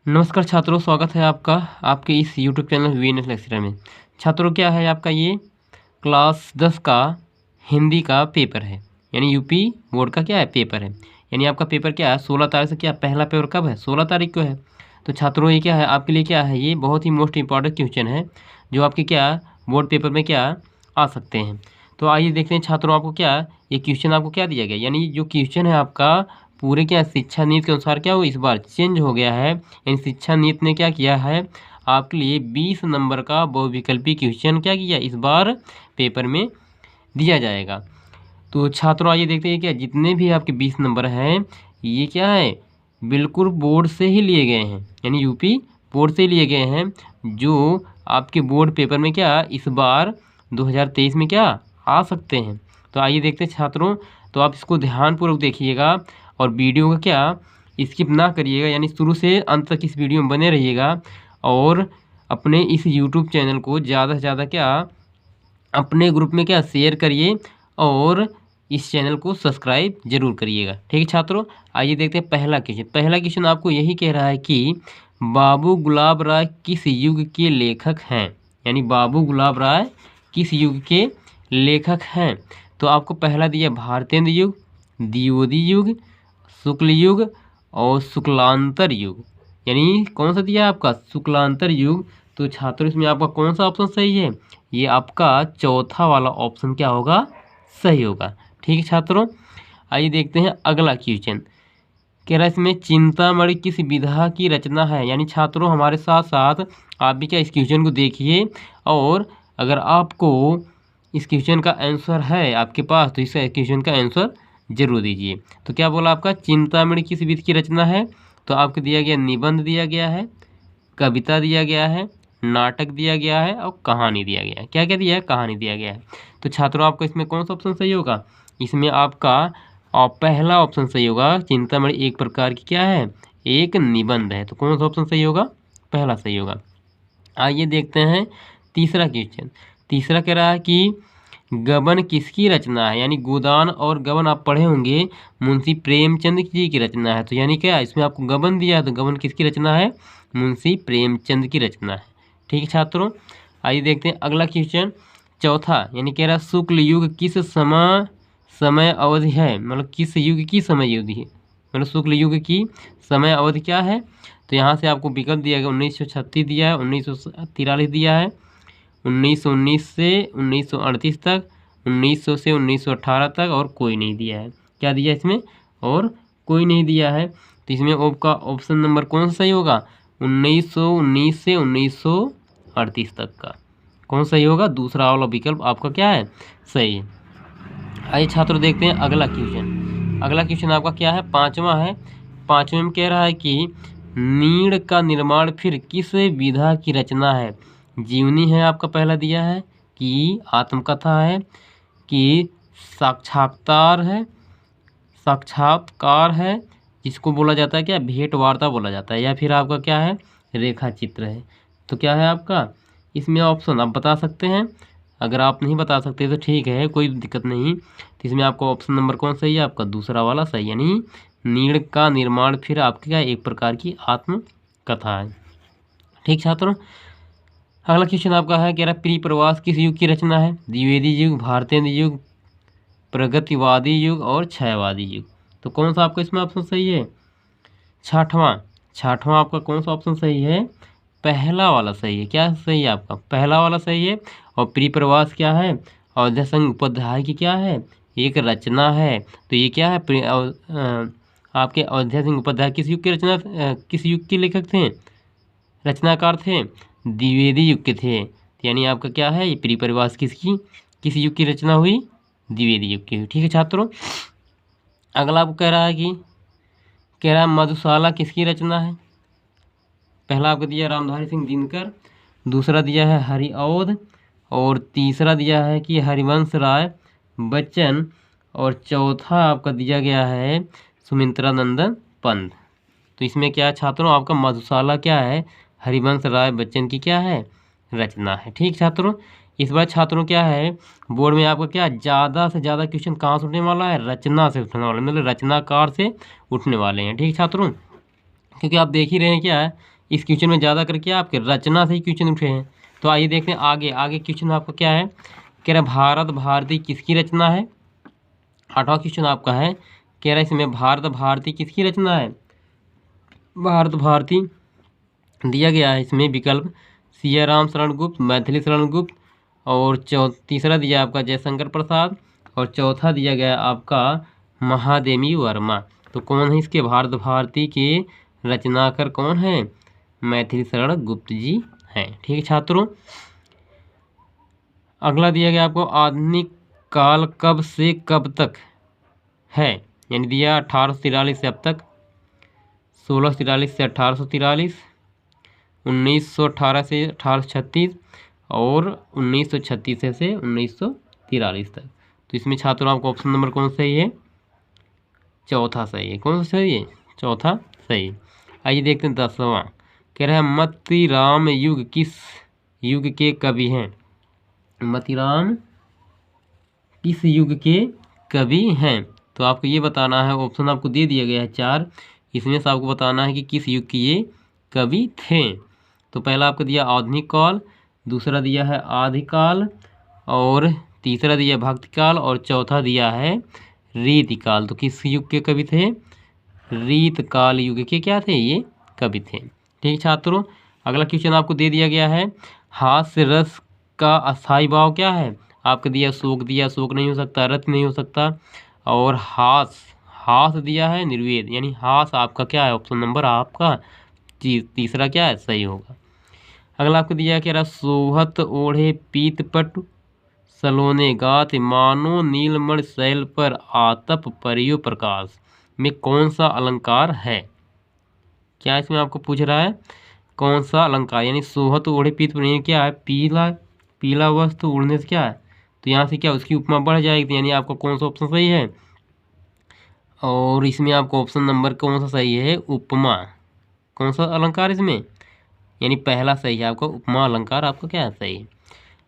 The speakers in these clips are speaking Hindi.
नमस्कार छात्रों, स्वागत है आपका आपके इस YouTube चैनल वीएनएस लेक्चरर में। छात्रों, क्या है आपका ये क्लास 10 का हिंदी का पेपर है, यानी यूपी बोर्ड का क्या है पेपर है। यानी आपका पेपर क्या है 16 तारीख से, क्या पहला पेपर कब है 16 तारीख को है। तो छात्रों ये क्या है आपके लिए, क्या है ये बहुत ही मोस्ट इंपॉर्टेंट क्वेश्चन है जो आपके क्या बोर्ड पेपर में क्या आ सकते हैं। तो आइए देखते हैं छात्रों, आपको क्या ये क्वेश्चन आपको क्या दिया गया, यानी जो क्वेश्चन है आपका पूरे क्या शिक्षा नीति के अनुसार क्या हो इस बार चेंज हो गया है। यानी शिक्षा नीति ने क्या किया है आपके लिए 20 नंबर का बहुविकल्पी क्वेश्चन क्या किया इस बार पेपर में दिया जाएगा। तो छात्रों आइए देखते हैं क्या जितने भी आपके 20 नंबर हैं ये क्या है बिल्कुल बोर्ड से ही लिए गए हैं, यानी यूपी बोर्ड से लिए गए हैं जो आपके बोर्ड पेपर में क्या इस बार 2023 में क्या आ सकते हैं। तो आइए देखते हैं छात्रों, तो आप इसको ध्यानपूर्वक देखिएगा और वीडियो का क्या स्किप ना करिएगा, यानी शुरू से अंत तक इस वीडियो में बने रहिएगा और अपने इस यूट्यूब चैनल को ज़्यादा से ज़्यादा क्या अपने ग्रुप में क्या शेयर करिए और इस चैनल को सब्सक्राइब जरूर करिएगा। ठीक है छात्रों, आइए देखते हैं पहला क्वेश्चन आपको यही कह रहा है कि बाबू गुलाब राय किस युग के लेखक हैं, यानी बाबू गुलाब राय किस युग के लेखक हैं। तो आपको पहला दिया भारतेंद्र युग, द्विवेदी युग, शुक्ल युग और शुक्लांतर युग, यानी कौन सा दिया आपका शुक्लांतर युग। तो छात्रों इसमें आपका कौन सा ऑप्शन सही है, ये आपका चौथा वाला ऑप्शन क्या होगा सही होगा। ठीक है छात्रों, आइए देखते हैं अगला क्वेश्चन। कह रहा है इसमें चिंतामणि किस विधा की रचना है, यानी छात्रों हमारे साथ साथ आप भी क्या इस क्वेश्चन को देखिए और अगर आपको इस क्वेश्चन का आंसर है आपके पास तो इस क्वेश्चन का आंसर जरूर दीजिए। तो क्या बोला आपका चिंतामणि किस विधि की रचना है, तो आपको दिया गया निबंध दिया गया है, कविता दिया गया है, नाटक दिया गया है और कहानी दिया गया है। क्या क्या दिया है, कहानी दिया गया है। तो छात्रों आपको इसमें कौन सा ऑप्शन सही होगा, इसमें आपका पहला ऑप्शन सही होगा। चिंतामणि एक प्रकार की क्या है एक निबंध है, तो कौन सा ऑप्शन सही होगा पहला सही होगा। आइए देखते हैं तीसरा क्वेश्चन। तीसरा कह रहा है कि गबन किसकी रचना है, यानी गोदान और गबन आप पढ़े होंगे मुंशी प्रेमचंद जी की रचना है। तो यानी क्या इसमें आपको गबन दिया है तो गबन किसकी रचना है मुंशी प्रेमचंद की रचना है। ठीक है छात्रों, आइए देखते हैं अगला क्वेश्चन चौथा, यानी कह रहा है शुक्ल युग किस समय अवधि है, मतलब किस युग की समय अवधि है, मतलब शुक्ल युग की समय अवधि क्या है। तो यहाँ से आपको विकल्प दिया गया 1936 दिया है, 1943 दिया है, 1919 से 1938 तक, 1900 से 1918 तक और कोई नहीं दिया है। क्या दिया इसमें और कोई नहीं दिया है। तो इसमें आपका ऑप्शन नंबर कौन सा सही होगा 1919 से 1938 तक का कौन सही होगा, दूसरा वाला विकल्प आपका क्या है सही है। आइए छात्रों देखते हैं अगला क्वेश्चन। अगला क्वेश्चन आपका क्या है पांचवा है। पांचवें में कह रहा है कि नीड़ का निर्माण फिर किस विधा की रचना है। जीवनी है आपका पहला दिया है कि आत्मकथा है कि साक्षात्कार है जिसको बोला जाता है क्या भेंट वार्ता बोला जाता है, या फिर आपका क्या है रेखा चित्र है। तो क्या है आपका इसमें ऑप्शन आप बता सकते हैं, अगर आप नहीं बता सकते तो ठीक है कोई दिक्कत नहीं। तो इसमें आपको ऑप्शन नंबर कौन सही है आपका दूसरा वाला सही, यानी नीड़ का निर्माण फिर आपके क्या एक प्रकार की आत्मकथा है। ठीक छात्रों, अगला क्वेश्चन आपका है कह रहा है प्रिय प्रवास किस युग की रचना है। द्विवेदी युग, भारतेंद्र युग, प्रगतिवादी युग और छायावादी युग। तो कौन सा आपका इसमें ऑप्शन सही है छठवां आपका कौन सा ऑप्शन सही है पहला वाला सही है। क्या सही है आपका पहला वाला सही है। और प्रिय प्रवास क्या है अयोध्या संघ उपाध्याय की क्या है एक रचना है। तो ये क्या है आपके अयोध्या सिंह उपाध्याय किस युग की रचना किस युग के लेखक थे रचनाकार थे द्विवेदी युग के थे। यानी आपका क्या है ये प्रिय प्रवास किस युग की रचना हुई द्विवेदी युग की। ठीक है छात्रों, अगला आपको कह रहा है मधुशाला किसकी रचना है। पहला आपको दिया रामधारी सिंह दिनकर, दूसरा दिया है हरिऔध और तीसरा दिया है कि हरिवंश राय बच्चन और चौथा आपका दिया गया है सुमित्रा नंदन पंत। तो इसमें क्या छात्रों आपका मधुशाला क्या है हरिवंश राय बच्चन की क्या है रचना है। ठीक छात्रों, इस बार छात्रों क्या है बोर्ड में आपका क्या ज़्यादा से ज़्यादा क्वेश्चन कहाँ से उठने वाला है रचना से उठने वाले, मतलब रचनाकार से उठने वाले हैं। ठीक छात्रों, क्योंकि आप देख ही रहे हैं क्या है इस क्वेश्चन में ज़्यादा करके आपके रचना से ही क्वेश्चन उठे हैं। तो आइए देखते हैं आगे आगे क्वेश्चन आपका क्या है। कह रहा भारत भारती किसकी रचना है। 8वां क्वेश्चन आपका है, कह रहा इसमें भारत भारती किसकी रचना है। भारत भारती दिया गया है इसमें विकल्प सियाराम शरण गुप्त, मैथिली शरण गुप्त, और तीसरा दिया आपका जयशंकर प्रसाद, और चौथा दिया गया आपका महादेवी वर्मा। तो कौन है इसके भारत भारती के रचनाकार कौन है, मैथिली शरण गुप्त जी हैं। ठीक है छात्रों, अगला दिया गया आपको आधुनिक काल कब से कब तक है, यानी दिया 1843 से अब तक, 1643 से 1843, 1918 से 1836 और 1936 से 1943 तक। तो इसमें छात्रों आपको ऑप्शन नंबर कौन सही है, चौथा सही है। कौन सा सही है, चौथा सही है। आइए देखते हैं 10वां, कह रहा है मतीराम युग किस युग के कवि हैं। मतीराम किस युग के कवि हैं। तो आपको ये बताना है, ऑप्शन आपको दे दिया गया है 4, इसमें से आपको बताना है कि किस युग के ये कवि थे। तो पहला आपको दिया आधुनिक काल, दूसरा दिया है आदिकाल, और तीसरा दिया भक्तिकाल, और चौथा दिया है रीतिकाल। तो किस युग के कवि थे, रीतकाल युग के क्या थे, ये कवि थे। ठीक छात्रों, अगला क्वेश्चन आपको दे दिया गया है, हास्य रस का अस्थायी भाव क्या है। आपको दिया शोक, दिया शोक नहीं हो सकता, रस नहीं हो सकता, और हास दिया है निर्वेद, यानी हास आपका क्या है, ऑप्शन नंबर आपका तीसरा क्या है, सही होगा। अगला आपको दिया कह रहा सोहत ओढ़े पीतपट सलोने गात मानो नीलमण शैल पर आतप परियो प्रकाश में कौन सा अलंकार है। क्या इसमें आपको पूछ रहा है, कौन सा अलंकार, यानी सोहत ओढ़े पीतपट क्या है, पीला पीला वस्त्र ओढ़ने से क्या है, तो यहाँ से क्या उसकी उपमा बढ़ जाएगी, यानी आपका कौन सा ऑप्शन सही है। और इसमें आपको ऑप्शन नंबर कौन सा सही है, उपमा। कौन सा अलंकार इसमें, यानी पहला सही है आपका, उपमा अलंकार आपका क्या है, सही है।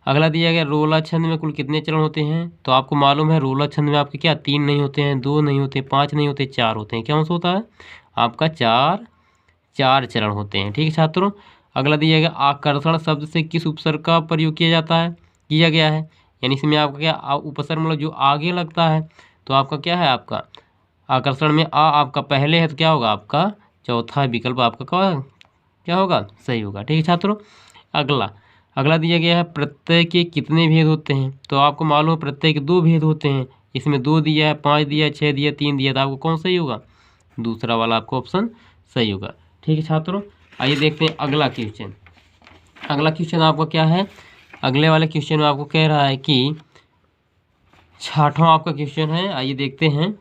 अगला दिया गया रोला छंद में कुल कितने चरण होते हैं। तो आपको मालूम है रोला छंद में आपके क्या 3 नहीं होते हैं, 2 नहीं होते, 5 नहीं होते, 4 होते हैं। क्या होता है आपका, चार चरण होते हैं। ठीक है छात्रों, अगला दिया गया आकर्षण शब्द से किस उपसर्ग का प्रयोग किया गया है, यानी इसमें आपका क्या उपसर्ग मतलब जो आगे लगता है। तो आपका क्या है, आपका आकर्षण में आपका पहले है, तो क्या होगा आपका चौथा विकल्प आपका क्या होगा, सही होगा। ठीक है छात्रों, अगला दिया गया है प्रत्यय के कितने भेद होते हैं। तो आपको मालूम है प्रत्यय के 2 भेद होते हैं, इसमें 2 दिया है, 5 दिया है, 6 दिया, 3 दिया, तो आपको कौन सही होगा, दूसरा वाला आपको ऑप्शन सही होगा। ठीक है छात्रों, आइए देखते हैं अगला क्वेश्चन आपका क्या है। अगले वाले क्वेश्चन में आपको कह रहा है कि 6वां आपका क्वेश्चन है, आइए देखते हैं।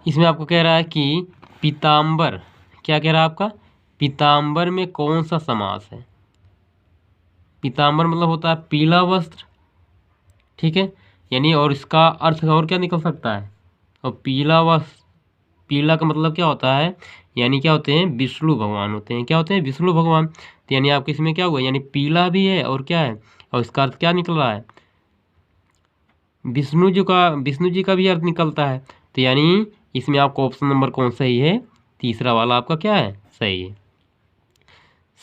इसमें आपको कह रहा है कि पीताम्बर, क्या कह रहा है आपका, पीताम्बर में कौन सा समास है। पीताम्बर मतलब होता है पीला वस्त्र, ठीक है, यानी और इसका अर्थ और क्या निकल सकता है, और पीला वस्त्र, पीला का मतलब क्या होता है, यानी क्या होते हैं, विष्णु भगवान होते हैं। क्या होते हैं, विष्णु भगवान। तो यानी आपके इसमें क्या हुआ, यानी पीला भी है और क्या है, और इसका अर्थ क्या निकल रहा है, विष्णु जी का भी अर्थ निकलता है। तो यानी इसमें आपको ऑप्शन नंबर कौन सही है, तीसरा वाला आपका क्या है, सही है।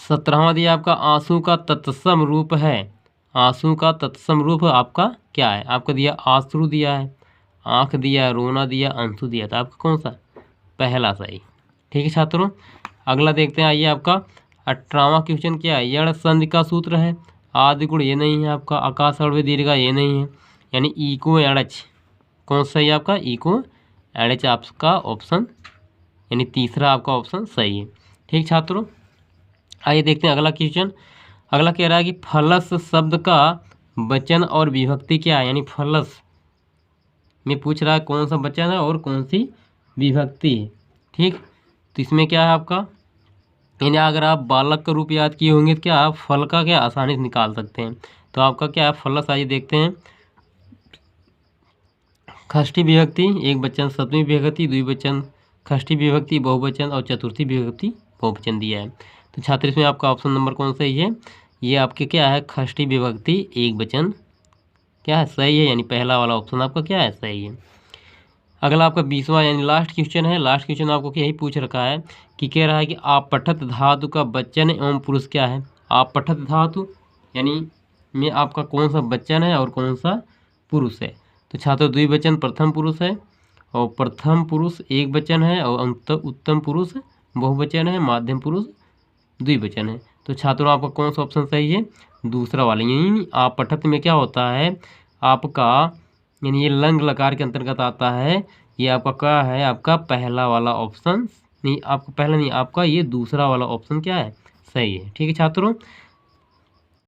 17वां दिया आपका आंसू का तत्सम रूप है। आंसू का तत्सम रूप आपका क्या है, आपका दिया आंसू दिया है, आँख दिया, रोना दिया, अंशु दिया, तो आपका कौन सा, पहला सही। ठीक है छात्रों, अगला देखते हैं। आइए आपका 18वां क्वेश्चन क्या है, यण संधि का सूत्र है। आदि गुण ये नहीं है आपका, आकाश अड़वे दीर्घा ये नहीं है, यानी इको एड़च कौन सा है आपका, इको एड़च आपका ऑप्शन, यानी तीसरा आपका ऑप्शन सही है। ठीक छात्रों, आइए देखते हैं अगला क्वेश्चन। अगला कह रहा है कि फलस शब्द का वचन और विभक्ति क्या है, यानी फलस में पूछ रहा है कौन सा वचन है और कौन सी विभक्ति है। ठीक, तो इसमें क्या है आपका, यानी अगर आप बालक का रूप याद किए होंगे तो क्या आप फल का क्या आसानी से निकाल सकते हैं। तो आपका क्या है फलस, आइए देखते हैं। षष्ठी विभक्ति, एक वचन, सप्तमी विभक्ति, द्विवचन, षष्ठी विभक्ति बहुवचन, और चतुर्थी विभक्ति बहुवचन दिया है। तो छात्र इसमें आपका ऑप्शन नंबर कौन सही है, ये आपके क्या है षष्ठी विभक्ति एक वचन क्या है, सही है, यानी पहला वाला ऑप्शन आपका क्या है, सही है। अगला आपका 20वां यानी लास्ट क्वेश्चन है। लास्ट क्वेश्चन आपको यही पूछ रखा है कि कह रहा है कि आपठित धातु का वचन एवं पुरुष क्या है। आपठित धातु यानी में आपका कौन सा वचन है और कौन सा पुरुष है। तो छात्र द्विवचन प्रथम पुरुष है और प्रथम पुरुष एक वचन है और उत्तम पुरुष बहुवचन है, मध्यम पुरुष द्विवचन है। तो छात्रों आपका कौन सा ऑप्शन सही है, दूसरा वाला। यानी आपठित में क्या होता है आपका, यानी ये लंग लकार के अंतर्गत आता है। ये आपका क्या है, आपका पहला वाला ऑप्शन नहीं, आपका पहला नहीं, आपका ये दूसरा वाला ऑप्शन क्या है, सही है। ठीक है छात्रों,